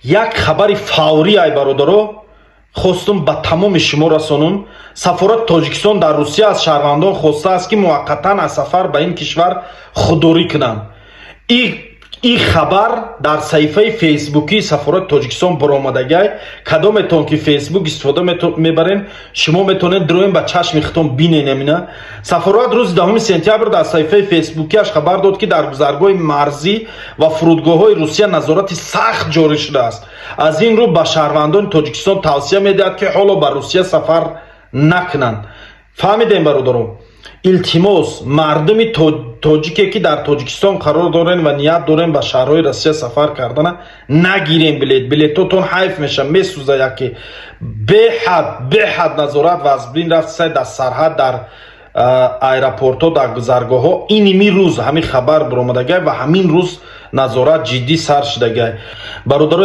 یک خبر فوری ای برادرو خواستم به تمام شما رسانم. سفارت تاجیکستان در روسیه از شهروندان خواسته است که موقتا از سفر به این کشور خودداری کنند. این خبر در صفحه فیسبوکی سفارت تاجیکستان برآمدگی. کدامتون که فیسبوک استفاده میبرین شما میتونید دروین به چشم خودتون ببینید. نمینا سفارت روز 10 سپتامبر در صفحه فیسبوکیش خبر داد که در گذرگاه مرزی و فرودگاه‌های روسیه نظارت سخت جاری شده است. از این رو به شهروندان تاجیکستان توصیه میدهد که حالا به روسیه سفر نکنند. فهمیدین برادران؟ التماس مردم تاجیکی که در تاجیکستان قرار دارن و نیت دارن به شهرهای روسیه سفر کردن نگیرین بلیطتون حیف میشه میسوزه. یکی به حد نظارت و از بین رفت در سرحد در ایرپورت ها در گذرگاه ها اینمی روز همین خبر برآمدگی و همین روز نظارت جدی سر شدگی. برادرای